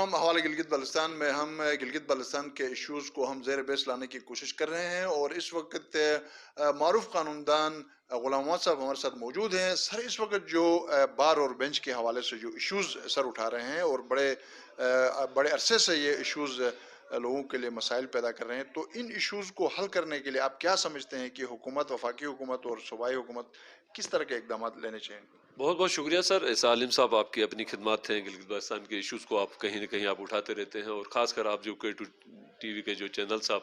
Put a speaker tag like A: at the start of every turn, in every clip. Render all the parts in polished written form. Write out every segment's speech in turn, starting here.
A: تمام احوال گلگت بلتستان میں ہم گلگت بلتستان کے ایشوز کو ہم زیر بحث لانے کی کوشش کر رہے ہیں، اور اس وقت معروف قانون دان غلام محمد صاحب ہمارے ساتھ موجود ہیں. سر، اس وقت جو بار اور بینچ کے حوالے سے جو ایشوز سر اٹھا رہے ہیں، اور بڑے عرصے سے یہ ایشوز لوگوں کے لیے مسائل پیدا کر رہے ہیں، تو ان ایشوز کو حل کرنے کے لیے آپ کیا سمجھتے ہیں کہ حکومت، وفاقی حکومت اور صوبائی حکومت کس طرح کے اقدامات لینے چاہیے؟
B: بہت بہت شکریہ سر. عالم صاحب، آپ کی اپنی خدمات ہیں. گلگت بلتستان کے ایشوز کو آپ کہیں نہ کہیں آپ اٹھاتے رہتے ہیں، اور خاص کر آپ جو ٹی وی کے جو چینل صاحب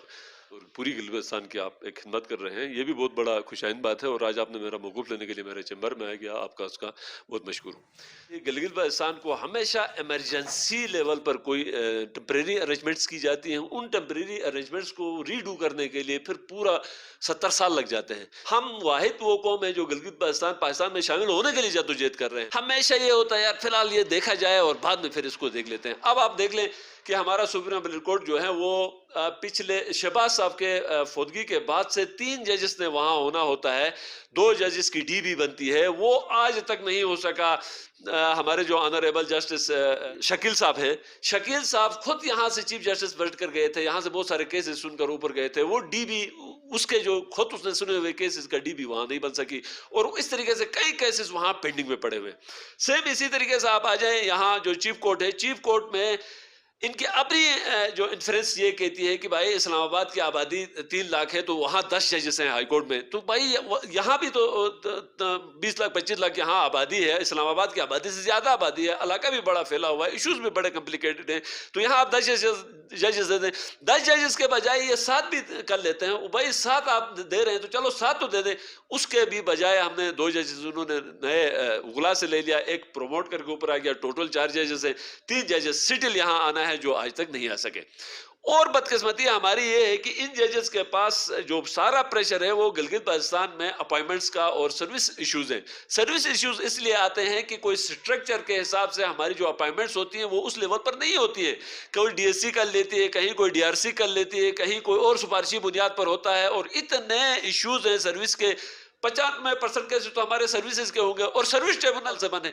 B: اور پوری گلگت بلتستان کی آپ ایک خدمت کر رہے ہیں، یہ بھی بہت بڑا خوشائند بات ہے. اور آج آپ نے میرا موقف لینے کے لیے میرے چیمبر میں آیا گیا، آپ کا اس کا بہت مشکور ہوں. یہ گلگت بلتستان کو ہمیشہ ایمرجنسی لیول پر کوئی ٹیمپریری ارینجمنٹس کی جاتی ہیں. ان ٹیمپریری ارینجمنٹس کو ری ڈو کرنے کے لیے پھر پورا 70 سال لگ جاتے ہیں. ہم واحد وہ قوم ہے جو گلگت بلتستان پاکستان میں شامل ہونے کے لیے جدوجہد کر رہے ہیں. ہمیشہ یہ ہوتا ہے یار فی الحال یہ دیکھا جائے اور بعد میں پھر اس کو دیکھ لیتے ہیں. اب آپ دیکھ لیں کہ ہمارا سپریم اپیل کورٹ جو ہے وہ پچھلے شہباز صاحب کے فوتگی کے بعد سے 3 ججز نے وہاں ہونا ہوتا ہے. 2 ججز کی ڈی بھی بنتی ہے، وہ آج تک نہیں ہو سکا. ہمارے جو آنریبل جسٹس شکیل صاحب ہیں، شکیل صاحب خود یہاں سے چیف جسٹس بیٹھ کر گئے تھے، یہاں سے بہت سارے کیسز سن کر اوپر گئے تھے. وہ ڈی بھی اس کے جو خود اس نے سنے ہوئے کیسز کا ڈی بھی وہاں نہیں بن سکی، اور اس طریقے سے کئی کیسز وہاں پینڈنگ میں پڑے ہوئے. سیم اسی طریقے سے آپ آ جائیں یہاں جو چیف کورٹ ہے، چیف کورٹ میں ان کی اپنی جو انفرنس یہ کہتی ہے کہ بھائی اسلام آباد کی آبادی 3 لاکھ ہے تو وہاں 10 ججز ہیں ہائی کورٹ میں. تو بھائی یہاں بھی تو 20 لاکھ 25 لاکھ یہاں آبادی ہے، اسلام آباد کی آبادی سے زیادہ آبادی ہے، علاقہ بھی بڑا پھیلا ہوا ہے، ایشوز بھی بڑے کمپلیکیٹڈ ہیں. تو یہاں آپ 10 ججز دے دیں. 10 ججز کے بجائے یہ 7 بھی کر لیتے ہیں. بھائی 7 آپ دے رہے ہیں تو چلو 7 تو دے دیں. اس کے بھی بجائے ہم نے 2 ججز انہوں نے نئے اغلا سے لے لیا، ایک پروموٹ کر کے اوپر آ گیا. ٹوٹل 4 ججز ہیں. 3 ججز سٹل یہاں آنا ہے جو آج تک نہیں آ سکے. اور بدقسمتی ہماری یہ ہے کہ ان ججز کے پاس جو سارا پریشر ہے وہ گلگت بلتستان میں اپائنٹمنٹس کا اور سروس ایشوز ہیں. سروس ایشوز اس لیے آتے ہیں کہ کوئی سٹرکچر کے حساب سے ہماری جو اپائنٹمنٹس ہوتی ہیں وہ اس لیول پر نہیں ہوتی ہے. کوئی ڈی ایس سی کر لیتی ہے، کہیں کوئی ڈی آر سی کر لیتی ہے، کہیں کوئی اور سفارشی بنیاد پر ہوتا ہے. اور اتنے ایشوز ہیں سروس کے، 95% کیسے تو ہمارے سروسز کے ہوں گے، اور سروس ٹریبونل سے بنے.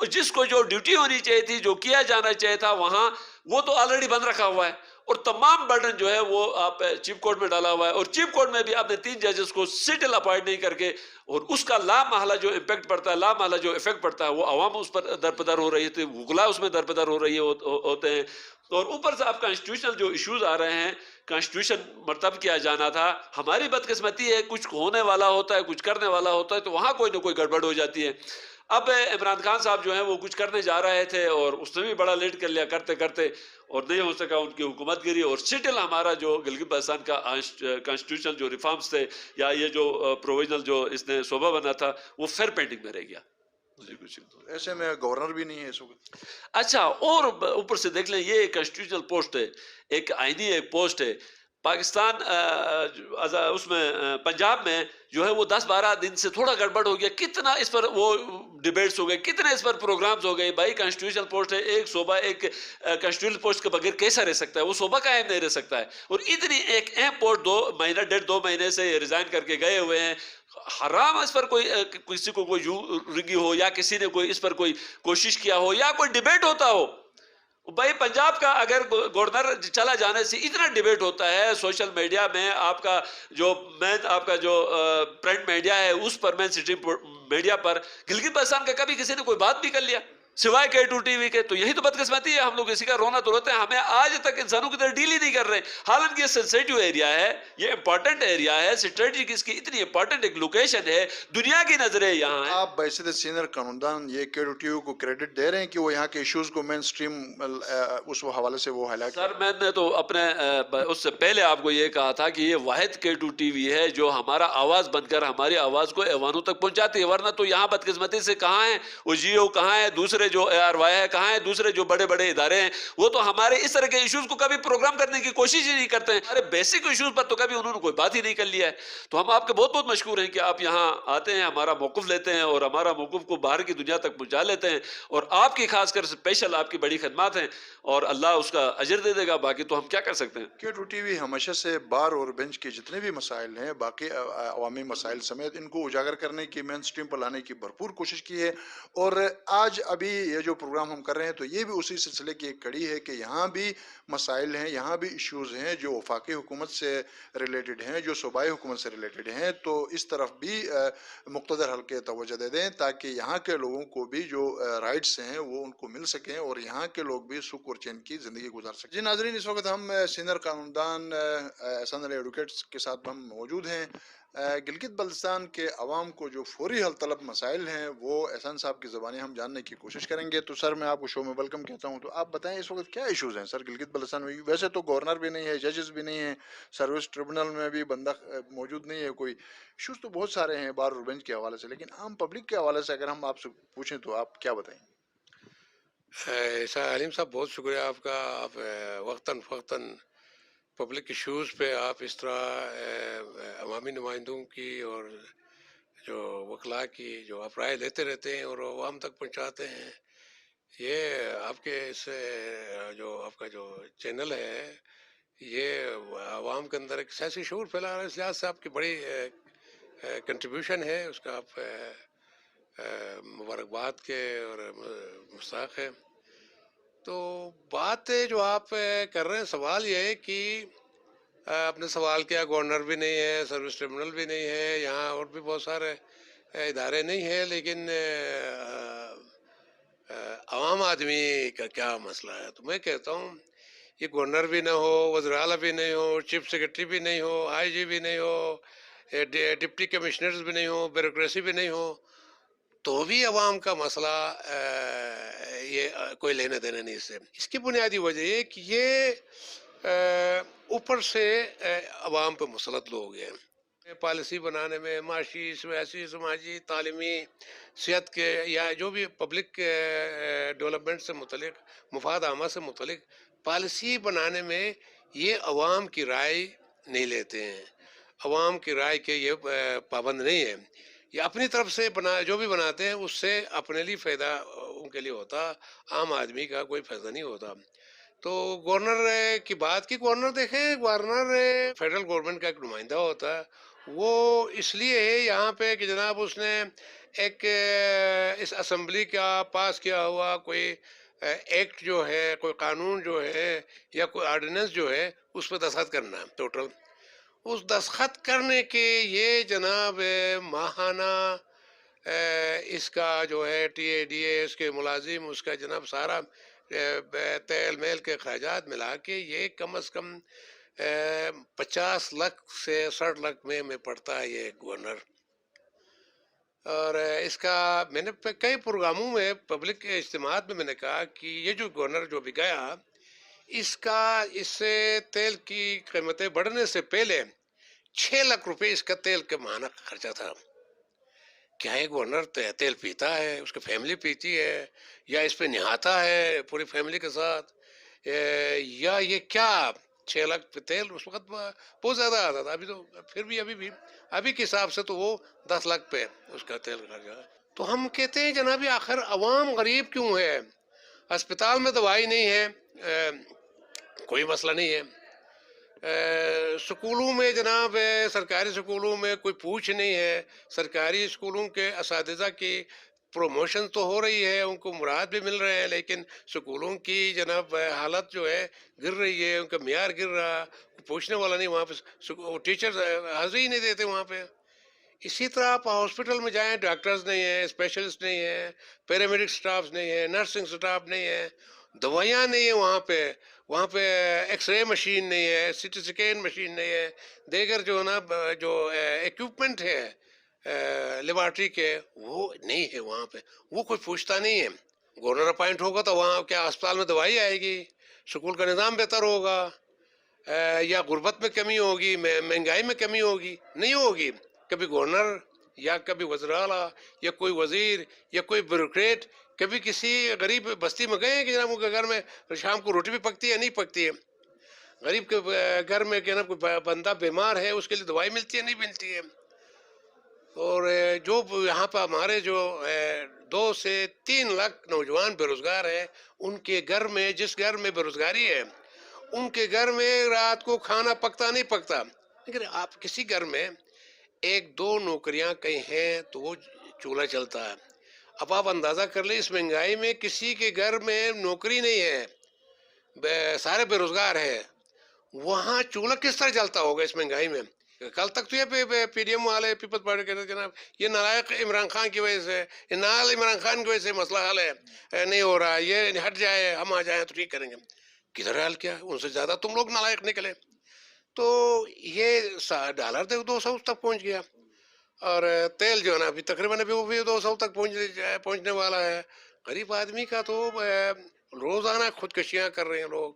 B: اور جس کو جو ڈیوٹی ہونی چاہیے تھی، جو کیا جانا چاہیے تھا وہاں، وہ تو آلریڈی بند رکھا ہوا ہے. اور تمام برڈن جو ہے وہ آپ چیف کورٹ میں ڈالا ہوا ہے. اور چیف کورٹ میں بھی آپ نے 3 ججز کو سٹل اپوائنٹ نہیں کر کے، اور اس کا لا محالہ جو امپیکٹ پڑتا ہے، لا محالہ جو افیکٹ پڑتا ہے، وہ عوام اس پر درپدر ہو رہی تھی، وکلا اس میں درپدر ہو رہی ہوتے ہیں. اور اوپر سے آپ کانسٹیٹیوشنل جو ایشوز آ رہے ہیں، کانسٹیٹیوشن مرتب کیا جانا تھا. ہماری بدقسمتی ہے کچھ ہونے والا ہوتا ہے، کچھ کرنے والا ہوتا ہے، تو وہاں کوئی نہ کوئی گڑبڑ ہو جاتی ہے. اب عمران خان صاحب جو ہیں وہ کچھ کرنے جا رہے تھے، اور اس نے بھی بڑا لیٹ کر لیا کرتے کرتے، اور نہیں ہو سکا. ان کی حکومت گری، اور سٹل ہمارا جو گلگت بلتستان کا کانسٹیٹیوشنل جو ریفارمز تھے، یا یہ جو پروویژنل جو اس نے صوبہ بنا تھا، وہ پھر پینڈنگ میں رہ گیا.
A: ایسے میں گورنر بھی نہیں ہے اس وقت.
B: اچھا، اور اوپر سے دیکھ لیں یہ ایک کانسٹیٹیوشنل پوسٹ ہے، ایک آئینی ایک پوسٹ ہے. پاکستان اس میں پنجاب میں جو ہے وہ 10-12 دن سے تھوڑا گڑبڑ ہو گیا. کتنا اس پر وہ ڈیبیٹس ہو گئے، کتنے اس پر پروگرامز ہو گئے. بھائی کانسٹیٹیوشنل پوسٹ ہے، ایک صوبہ ایک کانسٹیٹیوشنل پوسٹ کے بغیر کیسا رہ سکتا ہے؟ وہ صوبہ قائم نہیں رہ سکتا ہے. اور اتنی ایک اہم پوسٹ 2 مہینے سے ریزائن کر کے گئے ہوئے ہیں. حرام اس پر کوئی کسی کو کوئی رگی ہو، یا کسی نے کوئی اس پر کوئی کوشش کیا ہو، یا کوئی ڈیبیٹ ہوتا ہو. بھائی پنجاب کا اگر گورنر چلا جانے سے اتنا ڈیبیٹ ہوتا ہے سوشل میڈیا میں، آپ کا جو پرنٹ میڈیا ہے اس پر، مین سٹریم میڈیا پر، گلگت بلتستان کا کبھی کسی نے کوئی بات بھی کر لیا سوائے K2 ٹی وی کے؟ تو یہی تو بدقسمتی ہے. ہم لوگ اسی کا رونا تو روتے ہیں. ہمیں آج تک انسانوں کی طرح ڈیل ہی نہیں کر رہے. حالانکہ یہ سینسیٹیو ایریا ہے، یہ امپورٹنٹ ایریا ہے، اسٹریٹجک اس کی اتنی امپورٹنٹ ایک لوکیشن ہے، دنیا کی نظریں یہاں ہیں.
A: آپ بحیثیت سینئر قانوندان یہ K2 ٹی وی کو کریڈٹ دے رہے ہیں کہ وہ یہاں کے ایشوز کو مین سٹریم اس حوالے سے وہ ہائلائٹ؟
B: سر میں نے تو اپنے اس سے پہلے آپ کو یہ کہا تھا کہ یہ واحد K2 ٹی وی ہے جو ہمارا آواز بن کر ہماری آواز کو ایوانوں تک پہنچاتی ہے. ورنہ تو یہاں بدقسمتی سے کہاں ہیں وہ جیو، کہاں ہے دوسرے جو ARY ہے، کہاں ہے دوسرے جو بڑے بڑے ادارے ہیں؟ وہ تو ہمارے اس طرح کے ایشوز کو کبھی پروگرام کرنے کی کوشش ہی نہیں کرتے ہیں. ہمارے بیسک ایشوز پر تو کبھی انہوں نے کوئی بات ہی نہیں کر لیا ہے. تو ہم آپ کے بہت بہت مشکور ہیں کہ آپ یہاں آتے ہیں، ہمارا موقف لیتے ہیں، اور ہمارا موقف کو باہر کی دنیا تک پہنچا لیتے ہیں. اور آپ کی خاص کر اسپیشل آپ کی بڑی خدمات ہیں، اور اللہ اس کا اجر دے دے گا. باقی تو ہم کیا کر سکتے ہیں.
A: K2 ٹی وی ہمیشہ سے بار اور بینچ کے جتنے بھی مسائل ہیں، باقی عوامی مسائل سمیت، ان کو اجاگر کرنے کی، مین سٹریم پر لانے کی بھرپور کوشش کی ہے. اور آج ابھی یہ جو پروگرام ہم کر رہے ہیں تو یہ بھی اسی سلسلے کی ایک کڑی ہے کہ یہاں بھی مسائل ہیں، یہاں بھی ایشوز ہیں جو وفاقی حکومت سے ریلیٹڈ ہیں، جو صوبائی حکومت سے ریلیٹڈ ہیں، تو اس طرف بھی مقتدر حلقے توجہ دے دیں تاکہ یہاں کے لوگوں کو بھی جو رائٹس ہیں وہ ان کو مل سکیں اور یہاں کے لوگ بھی سکھ اور چین کی زندگی گزار سکیں۔ جی ناظرین، اس وقت ہم سینئر قانوندان احسان علی ایڈوکیٹس کے ساتھ ہم موجود ہیں۔ گلگت بلتستان کے عوام کو جو فوری حل طلب مسائل ہیں وہ احسان صاحب کی زبانیں ہم جاننے کی کوشش کریں گے۔ تو سر، میں آپ کو شو میں ویلکم کہتا ہوں، تو آپ بتائیں اس وقت کیا ایشوز ہیں سر گلگت بلتستان میں؟ ویسے تو گورنر بھی نہیں ہے، ججز بھی نہیں ہیں، سروس ٹریبونل میں بھی بندہ موجود نہیں ہے کوئی، ایشوز تو بہت سارے ہیں بار اور بینچ کے حوالے سے، لیکن عام پبلک کے حوالے سے اگر ہم آپ سے پوچھیں تو آپ کیا بتائیں؟
C: علیم صاحب، بہت شکریہ آپ کا۔ آپ وقتاً فوقتاً پبلک ایشوز پہ آپ اس طرح عوامی نمائندوں کی اور جو وکلاء کی جو آپ رائے لیتے رہتے ہیں اور عوام تک پہنچاتے ہیں، یہ آپ کے اس جو آپ کا جو چینل ہے یہ عوام کے اندر ایک سیاسی شعور پھیلا رہا ہے۔ اس لحاظ سے آپ کی بڑی کنٹریبیوشن ہے، اس کا آپ مبارکباد کے اور مستحق ہے۔ تو بات جو آپ کر رہے ہیں، سوال یہ ہے کہ آپ نے سوال کیا، گورنر بھی نہیں ہے، سروس ٹریبونل بھی نہیں ہے، یہاں اور بھی بہت سارے ادارے نہیں ہیں، لیکن عوام آدمی کا کیا مسئلہ ہے؟ تو میں کہتا ہوں یہ گورنر بھی نہ ہو، وزیر اعلیٰ بھی نہیں ہو، چیف سیکرٹری بھی نہیں ہو، آئی جی بھی نہیں ہو، ڈپٹی کمشنرز بھی نہیں ہو، بیوروکریسی بھی نہیں ہو، تو بھی عوام کا مسئلہ یہ کوئی لینے دینے نہیں اس سے۔ اس کی بنیادی وجہ یہ کہ یہ اوپر سے عوام پہ مسلط لوگ ہیں۔ پالیسی بنانے میں، معاشی، سیاسی، سماجی، تعلیمی، صحت کے یا جو بھی پبلک ڈیولپمنٹ سے متعلق، مفاد عامہ سے متعلق پالیسی بنانے میں یہ عوام کی رائے نہیں لیتے ہیں، عوام کی رائے کے یہ پابند نہیں ہے۔ یہ اپنی طرف سے جو بھی بناتے ہیں اس سے اپنے لیے فائدہ ان کے لیے ہوتا، عام آدمی کا کوئی فائدہ نہیں ہوتا۔ تو گورنر کی بات کی، گورنر دیکھیں، گورنر فیڈرل گورنمنٹ کا ایک نمائندہ ہوتا ہے، وہ اس لیے ہے یہاں پہ کہ جناب اس نے ایک اس اسمبلی کا پاس کیا ہوا کوئی ایکٹ جو ہے، کوئی قانون جو ہے یا کوئی آرڈیننس جو ہے، اس پہ دستخط کرنا ہے ٹوٹل۔ اس دستخط کرنے کے یہ جناب ماہانہ اس کا جو ہے ٹی اے ڈی اے، اس کے ملازم، اس کا جناب سارا تیل میل کے اخراجات ملا کے یہ کم از کم 50 لاکھ سے 60 لاکھ میں پڑتا ہے یہ گورنر۔ اور اس کا میں نے کئی پروگراموں میں، پبلک اجتماعات میں نے کہا کہ یہ جو گورنر جو بھی گیا، اس سے تیل کی قیمتیں بڑھنے سے پہلے 6 لاکھ روپے اس کا تیل کا ماہانہ خرچہ تھا۔ کیا یہ گورنر تیل پیتا ہے، اس کی فیملی پیتی ہے، یا اس پہ نہاتا ہے پوری فیملی کے ساتھ، یا یہ کیا 6 لاکھ پہ تیل اس وقت بہت زیادہ آتا تھا، ابھی تو پھر بھی ابھی کے حساب سے تو وہ 10 لاکھ پہ اس کا تیل خرچہ۔ تو ہم کہتے ہیں جناب آخر عوام غریب کیوں ہے؟ اسپتال میں دوائی نہیں ہے، کوئی مسئلہ نہیں ہے، سکولوں میں جناب سرکاری سکولوں میں کوئی پوچھ نہیں ہے، سرکاری اسکولوں کے اساتذہ کی پروموشن تو ہو رہی ہے، ان کو مراد بھی مل رہے ہیں، لیکن سکولوں کی جناب حالت جو ہے گر رہی ہے، ان کا معیار گر رہا، پوچھنے والا نہیں وہاں پہ، ٹیچرز حاضری ہی نہیں دیتے وہاں پہ۔ اسی طرح آپ ہاسپٹل میں جائیں، ڈاکٹرز نہیں ہیں، اسپیشلسٹ نہیں ہیں، پیرامیڈک سٹاف نہیں ہے، نرسنگ سٹاف نہیں ہے، دوائیاں نہیں ہیں وہاں پہ ایکس رے مشین نہیں ہے، سی ٹی سکین مشین نہیں ہے، دیگر جو نا جو ایکوپمنٹ ہے لیبارٹری کے وہ نہیں ہے وہاں پہ، وہ کوئی پوچھتا نہیں ہے۔ گورنر اپائنٹ ہوگا تو وہاں کیا اسپتال میں دوائی آئے گی، سکول کا نظام بہتر ہوگا، یا غربت میں کمی ہوگی، مہنگائی میں کمی ہوگی؟ نہیں ہوگی۔ کبھی گورنر یا کبھی وزیر اعلیٰ یا کوئی وزیر یا کوئی بیوروکریٹ کبھی کسی غریب بستی میں گئے ہیں کہ جناب ان کے گھر میں شام کو روٹی بھی پکتی ہے؟ نہیں پکتی ہے۔ غریب کے گھر میں کہ جناب کوئی بندہ بیمار ہے، اس کے لیے دوائی ملتی ہے؟ نہیں ملتی ہے۔ اور جو یہاں پہ ہمارے جو 2 سے 3 لاکھ نوجوان بے روزگار ہیں، ان کے گھر میں، جس گھر میں بے روزگاری ہے، ان کے گھر میں رات کو کھانا پکتا نہیں پکتا۔ لیکن آپ کسی گھر میں 1-2 نوکریاں کہیں ہیں تو وہ چولہا چلتا ہے۔ اب آپ اندازہ کر لیں اس مہنگائی میں کسی کے گھر میں نوکری نہیں ہے، سارے بے روزگار ہے، وہاں چولہا کس طرح جلتا ہوگا اس مہنگائی میں؟ کل تک تو یہ پی ڈی ایم والے پیپلز پارٹی کہتے تھے جناب یہ نالائق عمران خان کی وجہ سے، یہ نال عمران خان کی وجہ سے مسئلہ حل ہے نہیں ہو رہا، یہ ہٹ جائے ہم آ جائیں تو ٹھیک کریں گے. کدھر حل کیا؟ ان سے زیادہ تم لوگ نالائق نکلے. تو یہ ڈالر $200 تک پہنچ گیا، اور تیل جو ہے نا ابھی تقریباً ابھی وہ بھی 200 تک پہنچنے والا ہے. غریب آدمی کا تو روزانہ خودکشیاں کر رہے ہیں لوگ.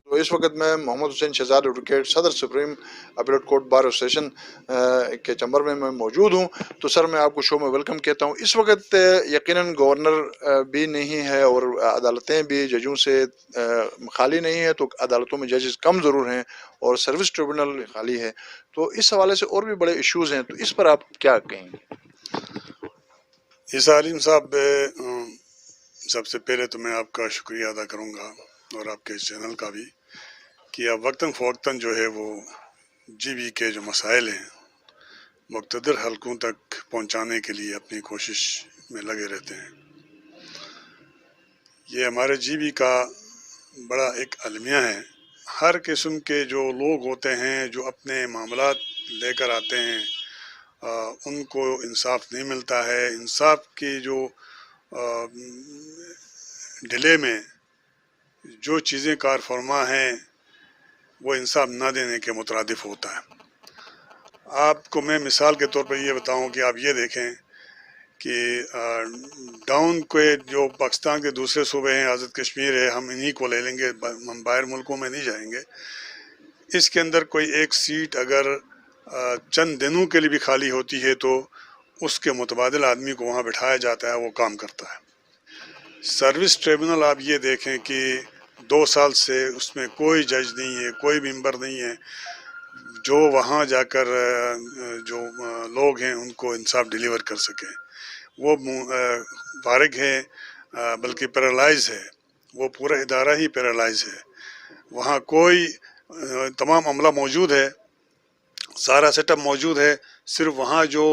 A: تو اس وقت میں محمد حسین شہزاد ایڈوکیٹ صدر supreme appellate court bar association کے چمبر میں موجود ہوں. تو سر میں آپ کو شو میں ویلکم کہتا ہوں. اس وقت یقیناً گورنر بھی نہیں ہے اور عدالتیں بھی ججوں سے خالی نہیں ہے، تو عدالتوں میں ججز کم ضرور ہیں اور سروس ٹریبونل خالی ہے. تو اس حوالے سے اور بھی بڑے ایشوز ہیں، تو اس پر آپ کیا کہیں گے؟
D: عیسیٰ علیم صاحب، سب سے پہلے تو میں آپ کا شکریہ ادا کروں گا اور آپ کے چینل کا بھی کہ آپ وقتاً فوقتاً جو ہے وہ جی بی کے جو مسائل ہیں مقتدر حلقوں تک پہنچانے کے لیے اپنی کوشش میں لگے رہتے ہیں. یہ ہمارے جی بی کا بڑا ایک المیہ ہے. ہر قسم کے جو لوگ ہوتے ہیں جو اپنے معاملات لے کر آتے ہیں ان کو انصاف نہیں ملتا ہے. انصاف کی جو ڈیلے میں جو چیزیں کار فرما ہیں وہ انصاف نہ دینے کے مترادف ہوتا ہے. آپ کو میں مثال کے طور پر یہ بتاؤں کہ آپ یہ دیکھیں کہ ڈاؤن کے جو پاکستان کے دوسرے صوبے ہیں، آزاد کشمیر ہے، ہم انہی کو لے لیں گے، ہم باہر ملکوں میں نہیں جائیں گے. اس کے اندر کوئی ایک سیٹ اگر چند دنوں کے لیے بھی خالی ہوتی ہے تو اس کے متبادل آدمی کو وہاں بٹھایا جاتا ہے، وہ کام کرتا ہے. سروس ٹریبونل آپ یہ دیکھیں کہ 2 سال سے اس میں کوئی جج نہیں ہے، کوئی ممبر نہیں ہے جو وہاں جا کر جو لوگ ہیں ان کو انصاف ڈیلیور کر سکیں. وہ فارغ ہے، بلکہ پیرالائز ہے، وہ پورا ادارہ ہی پیرالائز ہے. وہاں کوئی تمام عملہ موجود ہے، سارا سیٹ اپ موجود ہے، صرف وہاں جو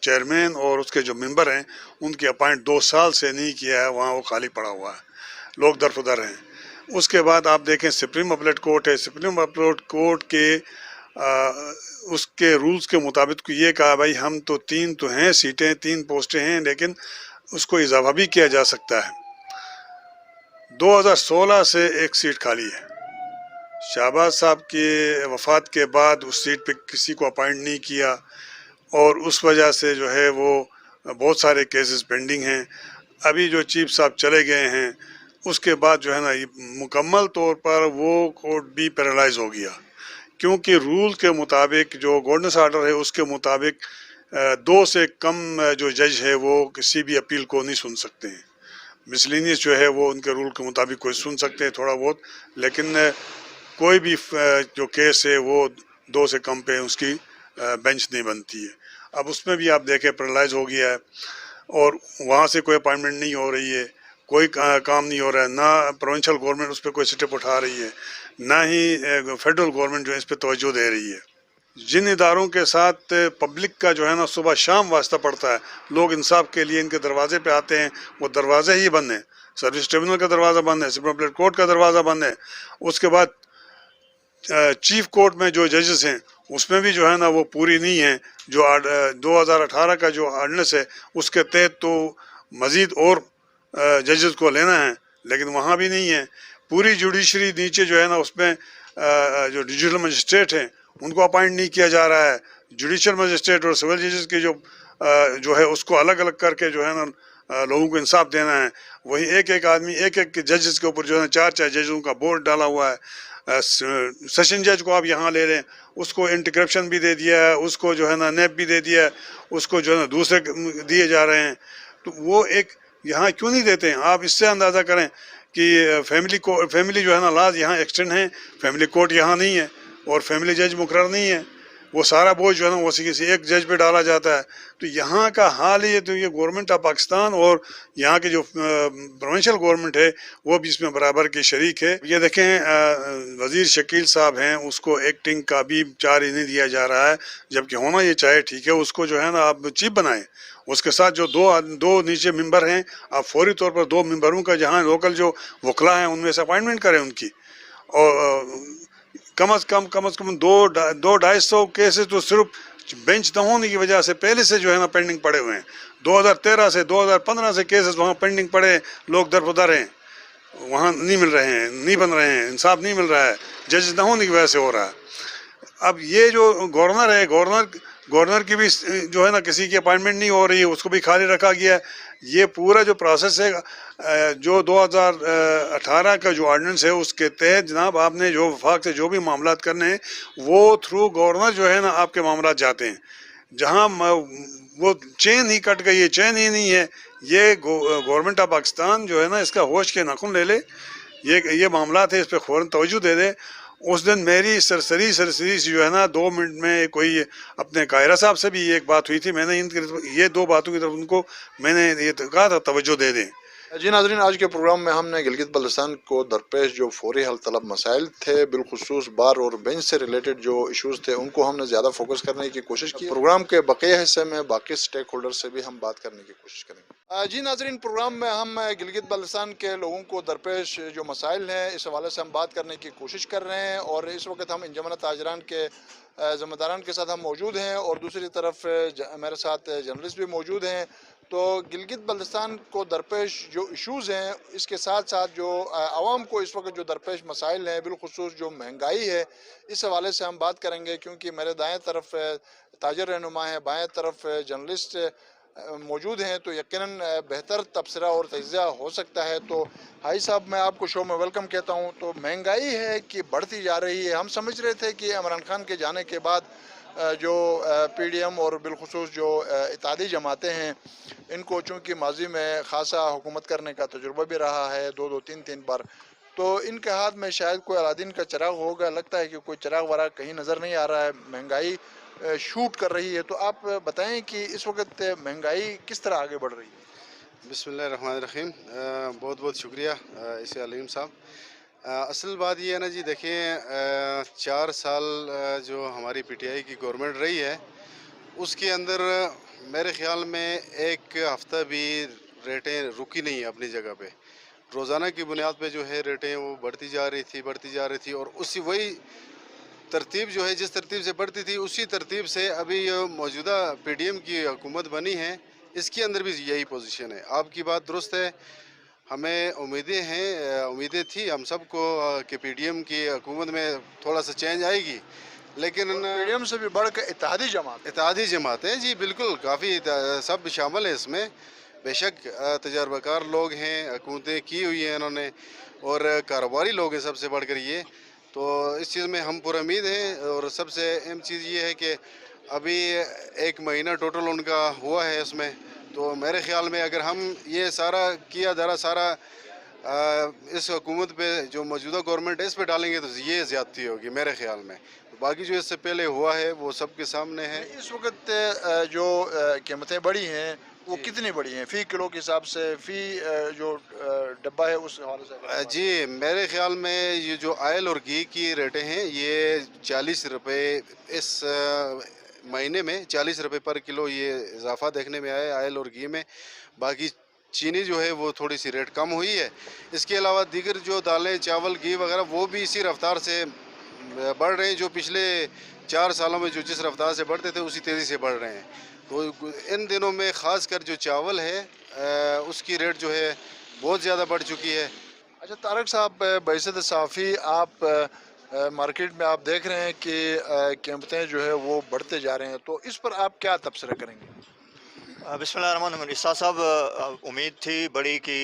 D: چیئرمین اور اس کے جو ممبر ہیں ان کی اپائنٹ 2 سال سے نہیں کیا ہے، وہاں وہ خالی پڑا ہوا ہے، لوگ درفدر ہیں. اس کے بعد آپ دیکھیں سپریم اپیلیٹ کورٹ ہے. سپریم اپیلیٹ کورٹ کے اس کے رولز کے مطابق یہ کہا بھائی ہم تو 3 تو ہیں سیٹیں، 3 پوسٹیں ہیں، لیکن اس کو اضافہ بھی کیا جا سکتا ہے. 2016 سے 1 سیٹ خالی ہے. شہباز صاحب کی وفات کے بعد اس سیٹ پہ کسی کو اپائنٹ نہیں کیا اور اس وجہ سے جو ہے وہ بہت سارے کیسز پینڈنگ ہیں. ابھی جو چیف صاحب چلے گئے ہیں اس کے بعد جو ہے نا مکمل طور پر وہ کورٹ بھی پیرالائز ہو گیا، کیونکہ رول کے مطابق جو گورننس آرڈر ہے اس کے مطابق 2 سے کم جو جج ہے وہ کسی بھی اپیل کو نہیں سن سکتے ہیں. مسلینیس جو ہے وہ ان کے رول کے مطابق کوئی سن سکتے ہیں تھوڑا بہت، لیکن کوئی بھی جو کیس ہے وہ 2 سے کم پہ اس کی بینچ نہیں بنتی ہے. اب اس میں بھی آپ دیکھیں پیرالائز ہو گیا ہے اور وہاں سے کوئی اپائنٹمنٹ نہیں ہو رہی ہے، کوئی کام نہیں ہو رہا ہے. نہ پروونشل گورنمنٹ اس پہ کوئی سٹیپ اٹھا رہی ہے، نہ ہی فیڈرل گورنمنٹ جو ہے اس پہ توجہ دے رہی ہے. جن اداروں کے ساتھ پبلک کا جو ہے نا صبح شام واسطہ پڑتا ہے، لوگ انصاف کے لیے ان کے دروازے پہ آتے ہیں، وہ دروازے ہی بند ہیں. سروس ٹریبونل کا دروازہ بند ہے، سپریم اپیلیٹ کورٹ کا دروازہ بند ہے. اس کے بعد چیف کورٹ میں جو ججز ہیں اس میں بھی جو ہے نا وہ پوری نہیں ہیں. جو 2018 کا جو آرڈیننس ہے اس کے تحت تو مزید اور ججز کو لینا ہے، لیکن وہاں بھی نہیں ہے. پوری جوڈیشری نیچے جو ہے نا اس میں جو ڈیجیٹل مجسٹریٹ ہیں ان کو اپائنٹ نہیں کیا جا رہا ہے. جوڈیشل مجسٹریٹ اور سول ججز کی جو ہے اس کو الگ الگ کر کے جو ہے نا لوگوں کو انصاف دینا ہے. وہی ایک آدمی ایک ججز کے اوپر جو ہے 4 ججوں کا بورڈ ڈالا ہوا ہے. سیشن جج کو آپ یہاں لے لیں، اس کو اینٹی کرپشن بھی دے دیا ہے، اس کو جو ہے نا نیب بھی دے دیا ہے، اس کو جو ہے نا دوسرے دیے جا رہے ہیں. تو وہ ایک یہاں کیوں نہیں دیتے ہیں؟ آپ اس سے اندازہ کریں کہ فیملی جو ہے نا لاز یہاں ایکسٹینڈ ہیں، فیملی کورٹ یہاں نہیں ہے اور فیملی جج مقرر نہیں ہے، وہ سارا بوجھ جو ہے نا وہ کسی ایک جج پہ ڈالا جاتا ہے. تو یہاں کا حال یہ تو یہ گورنمنٹ آف پاکستان اور یہاں کے جو پروونشل گورنمنٹ ہے وہ بھی اس میں برابر کی شریک ہے. یہ دیکھیں وزیر شکیل صاحب ہیں، اس کو ایکٹنگ کا بھی چارج نہیں دیا جا رہا ہے، جبکہ ہونا یہ چاہے ٹھیک ہے، اس کو جو ہے نا آپ چیف بنائیں. اس کے ساتھ جو دو نیچے ممبر ہیں، آپ فوری طور پر 2 ممبروں کا جہاں لوکل جو وکلا ہیں ان میں سے اپائنٹمنٹ کریں ان کی. اور کم از کم 200-250 کیسز تو صرف بینچ نہ ہونے کی وجہ سے پہلے سے جو ہے نا پینڈنگ پڑے ہوئے ہیں. 2013 سے 2015 سے کیسز وہاں پینڈنگ پڑے، لوگ درپدر ہیں، وہاں نہیں مل رہے ہیں، نہیں بن رہے ہیں، انصاف نہیں مل رہا ہے، جج نہ ہونے کی وجہ سے ہو رہا ہے. اب یہ جو گورنر ہے، گورنر کی بھی جو ہے نا کسی کی اپائنٹمنٹ نہیں ہو رہی ہے، اس کو بھی خالی رکھا گیا ہے. یہ پورا جو پروسیس ہے جو 2018 کا جو آرڈیننس ہے اس کے تحت جناب آپ نے جو وفاق سے جو بھی معاملات کرنے ہیں وہ تھرو گورنر جو ہے نا آپ کے معاملات جاتے ہیں. جہاں وہ چین ہی کٹ گئی ہے، چین ہی نہیں ہے. یہ گورنمنٹ آف پاکستان جو ہے نا اس کا ہوش کے ناخن لے لے، یہ معاملات ہے اس پہ فوراً توجہ دے دے. اس دن میری سرسری جو ہے نا 2 منٹ میں کوئی اپنے قاہرہ صاحب سے بھی ایک بات ہوئی تھی، میں نے یہ 2 باتوں کی طرف ان کو میں نے یہ کہا تھا توجہ دے دیں.
A: جی ناظرین، آج کے پروگرام میں ہم نے گلگت بلتستان کو درپیش جو فوری حل طلب مسائل تھے، بالخصوص بار اور بینچ سے ریلیٹڈ جو ایشوز تھے ان کو ہم نے زیادہ فوکس کرنے کی کوشش کی. پروگرام کے بقیہ حصے میں باقی سٹیک ہولڈر سے بھی ہم بات کرنے کی کوشش کریں گے. جی ناظرین، پروگرام میں ہم گلگت بلتستان کے لوگوں کو درپیش جو مسائل ہیں اس حوالے سے ہم بات کرنے کی کوشش کر رہے ہیں، اور اس وقت ہم انجمن تاجران کے ذمہ داران کے ساتھ ہم موجود ہیں، اور دوسری طرف میرے ساتھ جرنلسٹ بھی موجود ہیں. تو گلگت بلتستان کو درپیش جو ایشوز ہیں اس کے ساتھ ساتھ جو عوام کو اس وقت جو درپیش مسائل ہیں، بالخصوص جو مہنگائی ہے، اس حوالے سے ہم بات کریں گے. کیونکہ میرے دائیں طرف تاجر رہنما ہیں، بائیں طرف جرنلسٹ موجود ہیں، تو یقیناً بہتر تبصرہ اور تجزیہ ہو سکتا ہے. تو بھائی صاحب، میں آپ کو شو میں ویلکم کہتا ہوں. تو مہنگائی ہے کہ بڑھتی جا رہی ہے؟ ہم سمجھ رہے تھے کہ عمران خان کے جانے کے بعد جو پی ڈی ایم اور بالخصوص جو اتحادی جماعتیں ہیں ان کو چونکہ ماضی میں خاصا حکومت کرنے کا تجربہ بھی رہا ہے 2-3 بار، تو ان کے ہاتھ میں شاید کوئی الادین کا چراغ ہوگا. لگتا ہے کہ کوئی چراغ وراغ کہیں نظر نہیں آ رہا ہے، مہنگائی شوٹ کر رہی ہے. تو آپ بتائیں کہ اس وقت مہنگائی کس طرح آگے بڑھ رہی ہے؟
E: بسم اللہ الرحمن الرحیم. بہت بہت شکریہ اسے علیم صاحب. اصل بات یہ ہے نا جی، دیکھیں 4 سال جو ہماری پی ٹی آئی کی گورنمنٹ رہی ہے اس کے اندر میرے خیال میں ایک ہفتہ بھی ریٹیں رکی نہیں اپنی جگہ پہ. روزانہ کی بنیاد پہ جو ہے ریٹیں وہ بڑھتی جا رہی تھی اور وہی ترتیب جو ہے جس ترتیب سے بڑھتی تھی اسی ترتیب سے ابھی موجودہ پی ڈی ایم کی حکومت بنی ہے اس کے اندر بھی یہی پوزیشن ہے. آپ کی بات درست ہے، ہمیں امیدیں تھی ہم سب کو کہ پی ڈی ایم کی حکومت میں تھوڑا سا چینج آئے گی، لیکن
A: پی ڈی ایم سے بھی بڑھ کر اتحادی
E: جماعتیں جی بالکل کافی سب شامل ہیں اس میں. بے شک تجربہ کار لوگ ہیں، حکومتیں کی ہوئی ہیں انہوں نے، اور کاروباری لوگ ہیں سب سے بڑھ کر یہ. تو اس چیز میں ہم پر امید ہیں. اور سب سے اہم چیز یہ ہے کہ ابھی 1 مہینہ ٹوٹل ان کا ہوا ہے اس میں. تو میرے خیال میں اگر ہم یہ سارا اس حکومت پہ جو موجودہ گورنمنٹ ہے اس پہ ڈالیں گے تو یہ زیادتی ہوگی میرے خیال میں. باقی جو اس سے پہلے ہوا ہے وہ سب کے سامنے ہے.
A: اس وقت جو قیمتیں بڑھی ہیں وہ کتنی بڑی ہیں فی کلو کے حساب سے، فی جو ڈبہ ہے اس حوالے سے؟
E: جی میرے خیال میں یہ جو آئل اور گھی کی ریٹیں ہیں یہ 40 روپے اس مہینے میں 40 روپے پر کلو یہ اضافہ دیکھنے میں آیا ہے آئل اور گھی میں. باقی چینی جو ہے وہ تھوڑی سی ریٹ کم ہوئی ہے. اس کے علاوہ دیگر جو دالیں، چاول، گھی وغیرہ وہ بھی اسی رفتار سے بڑھ رہے ہیں جو پچھلے 4 سالوں میں جو جس رفتار سے بڑھتے تھے اسی تیزی سے بڑھ رہے ہیں. تو ان دنوں میں خاص کر جو چاول ہے اس کی ریٹ جو ہے بہت زیادہ بڑھ چکی ہے.
A: اچھا طارق صاحب، بحیثیت صحافی آپ مارکیٹ میں آپ دیکھ رہے ہیں کہ قیمتیں جو ہے وہ بڑھتے جا رہے ہیں، تو اس پر آپ کیا تبصرہ کریں گے؟
F: بسم اللہ الرحمن الرحیم. اسحاق صاحب، امید تھی بڑی کہ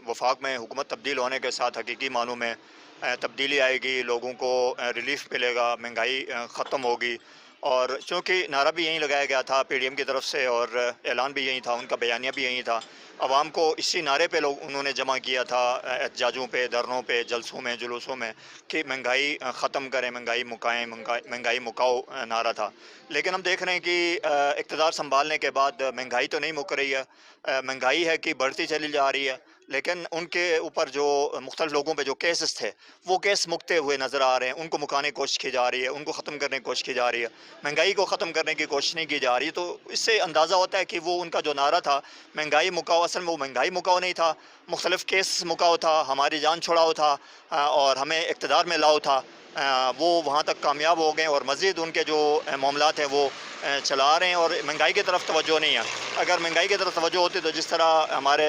F: وفاق میں حکومت تبدیل ہونے کے ساتھ حقیقی معنوں میں تبدیلی آئے گی، لوگوں کو ریلیف ملے گا، مہنگائی ختم ہوگی. اور چونکہ نعرہ بھی یہیں لگایا گیا تھا پی ڈی ایم کی طرف سے اور اعلان بھی یہیں تھا، ان کا بیانیہ بھی یہیں تھا، عوام کو اسی نعرے پہ انہوں نے جمع کیا تھا، احتجاجوں پہ، دھرنوں پہ، جلسوں میں، جلوسوں میں، کہ مہنگائی ختم کریں، مہنگائی مکائیں، مہنگائی مکاؤ نعرہ تھا۔ لیکن ہم دیکھ رہے ہیں کہ اقتدار سنبھالنے کے بعد مہنگائی تو نہیں مک رہی ہے، مہنگائی ہے کہ بڑھتی چلی جا رہی ہے، لیکن ان کے اوپر جو مختلف لوگوں پہ جو کیسز تھے وہ کیس مکتے ہوئے نظر آ رہے ہیں، ان کو مکانے کی کوشش کی جا رہی ہے، ان کو ختم کرنے کی کوشش کی جا رہی ہے، مہنگائی کو ختم کرنے کی کوشش نہیں کی جا رہی۔ تو اس سے اندازہ ہوتا ہے کہ وہ ان کا جو نعرہ تھا مہنگائی مکاؤ، اصل میں وہ مہنگائی مکاؤ نہیں تھا، مختلف کیس مکاؤ تھا، ہماری جان چھڑاؤ تھا اور ہمیں اقتدار میں لاؤ تھا۔ وہ وہاں تک کامیاب ہو گئے اور مزید ان کے جو معاملات ہیں وہ چلا رہے ہیں اور مہنگائی کی طرف توجہ نہیں ہے۔ اگر مہنگائی کی طرف توجہ ہوتی تو جس طرح ہمارے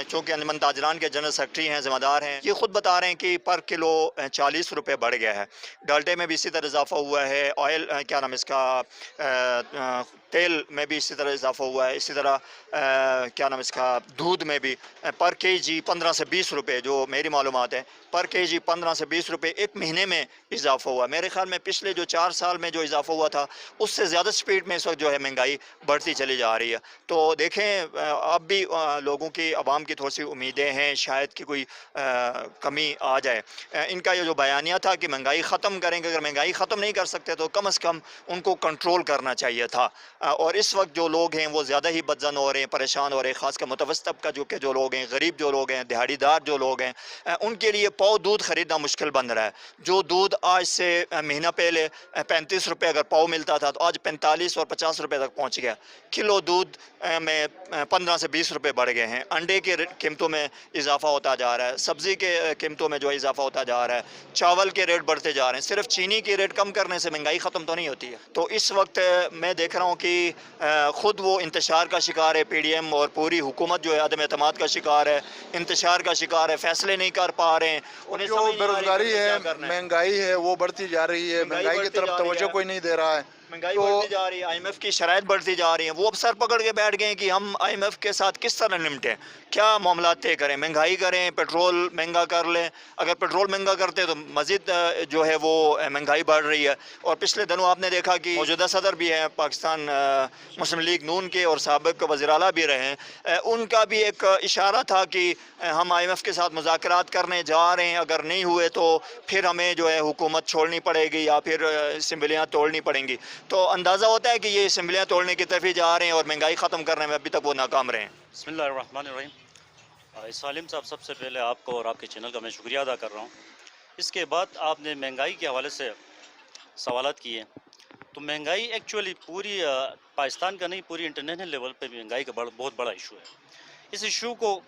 F: چونکہ انجمن تاجران کے جنرل سیکرٹری ہیں، ذمہ دار ہیں، یہ خود بتا رہے ہیں کہ پر کلو 40 روپے بڑھ گیا ہے، ڈالٹے میں بھی اسی طرح اضافہ ہوا ہے، آئل کیا نام اس کا تیل میں بھی اسی طرح اضافہ ہوا ہے، اسی طرح کیا نام اس کا دودھ میں بھی پر کے جی 15 سے 20 روپے، جو میری معلومات ہے پر کے جی 15 سے 20 روپے ایک مہینے میں اضافہ ہوا۔ میرے خیال میں پچھلے جو 4 سال میں جو اضافہ ہوا تھا اس سے زیادہ سپیڈ میں اس وقت جو ہے مہنگائی بڑھتی چلی جا رہی ہے۔ تو دیکھیں اب بھی لوگوں کی، عوام کی تھوڑی سی امیدیں ہیں شاید کہ کوئی کمی آ جائے۔ ان کا یہ جو بیانیہ تھا کہ مہنگائی ختم کریں گے، اگر مہنگائی ختم نہیں کر سکتے تو کم از کم ان کو کنٹرول کرنا چاہیے تھا۔ اور اس وقت جو لوگ ہیں وہ زیادہ ہی بدزن ہو رہے ہیں، پریشان ہو رہے ہیں، خاص کر متوسط طبقہ جو لوگ ہیں، غریب جو لوگ ہیں، دیہڑی دار جو لوگ ہیں، ان کے لیے پاؤ دودھ خریدنا مشکل بن رہا ہے۔ جو دودھ آج سے مہینہ پہلے 35 روپے اگر پاؤ ملتا تھا تو آج 45 اور 50 روپے تک پہنچ گیا۔ کلو دودھ میں 15 سے 20 روپے بڑھ گئے ہیں، انڈے کے قیمتوں میں اضافہ ہوتا جا رہا ہے، سبزی کے قیمتوں میں جو اضافہ ہوتا جا رہا ہے، چاول کے ریٹ بڑھتے جا رہے ہیں۔ صرف چینی کی ریٹ کم کرنے سے مہنگائی ختم تو نہیں ہوتی ہے۔ تو اس وقت میں دیکھ رہا ہوں کہ خود وہ انتشار کا شکار ہے، پی ڈی ایم اور پوری حکومت جو ہے عدم اعتماد کا شکار ہے، انتشار کا شکار ہے، فیصلے نہیں کر پا رہے ہیں۔ انہیں
A: جو
F: سمجھ
A: بے
F: نہیں آ رہی
A: روزگاری
F: کہ
A: ہے،
F: کیا کرنا ہے۔
A: مہنگائی ہے، وہ بڑھتی جا رہی ہے، مہنگائی کی
F: بڑھتی
A: طرف
F: جا رہی
A: توجہ
F: ہے،
A: کوئی نہیں دے رہا ہے۔
F: مہنگائی
A: تو
F: بڑھتی جا رہی ہے، آئی ایم ایف کی شرائط بڑھتی جا رہی ہیں، وہ اب سر پکڑ کے بیٹھ گئے ہیں کہ ہم آئی ایم ایف کے ساتھ کس طرح نمٹیں، کیا معاملات طے کریں، مہنگائی کریں، پیٹرول مہنگا کر لیں۔ اگر پیٹرول مہنگا کرتے تو مزید جو ہے وہ مہنگائی بڑھ رہی ہے۔ اور پچھلے دنوں آپ نے دیکھا کہ موجودہ صدر بھی ہیں پاکستان مسلم لیگ نون کے اور سابق وزیر اعلیٰ بھی رہے ہیں، ان کا بھی ایک اشارہ تھا کہ ہم آئی ایم ایف کے ساتھ مذاکرات کرنے جا رہے ہیں، اگر نہیں ہوئے تو پھر ہمیں جو ہے حکومت چھوڑنی پڑے گی یا پھر اسمبلیاں توڑنی پڑیں گی۔ تو اندازہ ہوتا ہے کہ یہ اسمبلیاں توڑنے کی طرف ہی جا رہے ہیں اور مہنگائی ختم کرنے میں ابھی تک وہ ناکام رہے ہیں۔
G: بسم اللہ الرحمن الرحیم۔ سالم صاحب، سب سے پہلے آپ کو اور آپ کے چینل کا میں شکریہ ادا کر رہا ہوں۔ اس کے بعد آپ نے مہنگائی کے حوالے سے سوالات کیے، تو مہنگائی ایکچولی پوری پاکستان کا نہیں، پوری انٹرنیشنل لیول پہ مہنگائی کا بہت بڑا ایشو ہے۔ اس ایشو کو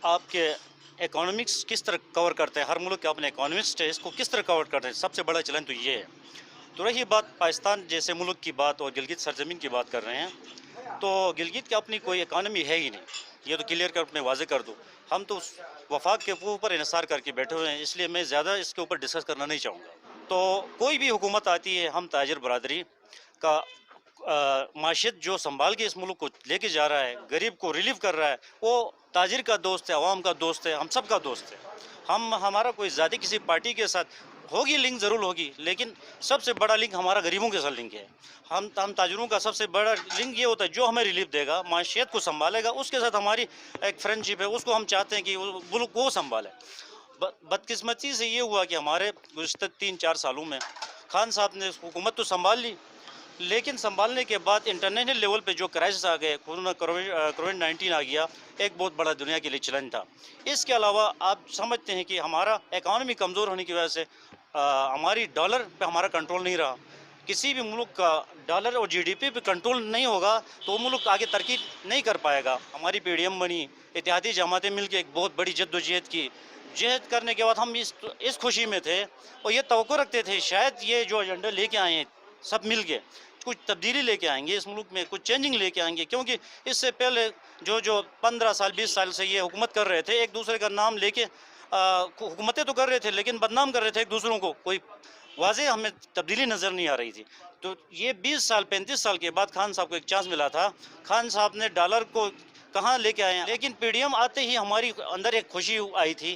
G: آپ کے اکانومکس کس طرح کور کرتے ہیں، ہر ملک کے اپنے اکانومسٹ ہے، اس کو کس طرح کور کرتے ہیں، سب سے بڑا چیلنج تو یہ ہے۔ تو رہی بات پاکستان جیسے ملک کی بات اور گلگت سرزمین کی بات کر رہے ہیں، تو گلگت کی اپنی کوئی اکانومی ہے ہی نہیں، یہ تو کلیئر کر میں واضح کر دوں۔ ہم تو وفاق کے اوپر انحصار کر کے بیٹھے ہوئے ہیں، اس لیے میں زیادہ اس کے اوپر ڈسکس کرنا نہیں چاہوں گا۔ تو کوئی بھی حکومت آتی ہے، ہم تاجر برادری کا معیشت جو سنبھال کے اس ملک کو لے کے جا رہا ہے، غریب کو ریلیف کر رہا ہے، وہ تاجر کا دوست ہے، عوام کا دوست ہے، ہم سب کا دوست ہے۔ ہمارا کوئی ذاتی کسی پارٹی کے ساتھ ہوگی لنک، ضرور ہوگی، لیکن سب سے بڑا لنک ہمارا غریبوں کے ساتھ لنک ہے۔ ہم تاجروں کا سب سے بڑا لنک یہ ہوتا ہے جو ہمیں ریلیف دے گا، معیشت کو سنبھالے گا، اس کے ساتھ ہماری ایک فرینڈشپ ہے، اس کو ہم چاہتے ہیں کہ وہ سنبھالے۔ بدقسمتی سے یہ ہوا کہ ہمارے گزشتہ 3-4 سالوں میں خان صاحب نے حکومت تو سنبھال لی، لیکن سنبھالنے کے بعد انٹرنیشنل لیول پہ جو کرائسس آ گئے، کووڈ-19 آ گیا، ایک بہت بڑا دنیا کے لیے چیلنج تھا۔ اس کے علاوہ آپ سمجھتے ہیں کہ ہمارا اکانومی کمزور ہونے کی وجہ سے ہماری ڈالر پہ ہمارا کنٹرول نہیں رہا۔ کسی بھی ملک کا ڈالر اور جی ڈی پی پہ کنٹرول نہیں ہوگا تو وہ ملک آگے ترقی نہیں کر پائے گا۔ ہماری پی ڈی ایم بنی، اتحادی جماعتیں مل کے ایک بہت بڑی جد و جہد کی، جہد کرنے کے بعد ہم اس خوشی میں تھے اور یہ توقع رکھتے تھے شاید یہ جو ایجنڈا لے کے آئے ہیں سب مل کے کچھ تبدیلی لے کے آئیں گے، اس ملک میں کچھ چینجنگ لے کے آئیں گے، کیونکہ اس سے پہلے جو 15 سال 20 سال سے یہ حکومت کر رہے تھے، ایک دوسرے کا نام لے کے حکومتیں تو کر رہے تھے لیکن بدنام کر رہے تھے ایک دوسروں کو، کوئی واضح ہمیں تبدیلی نظر نہیں آ رہی تھی۔ تو یہ 20 سال 35 سال کے بعد خان صاحب کو ایک چانس ملا تھا، خان صاحب نے ڈالر کو کہاں لے کے آئے ہیں، لیکن پی ڈی ایم آتے ہی ہماری اندر ایک خوشی آئی تھی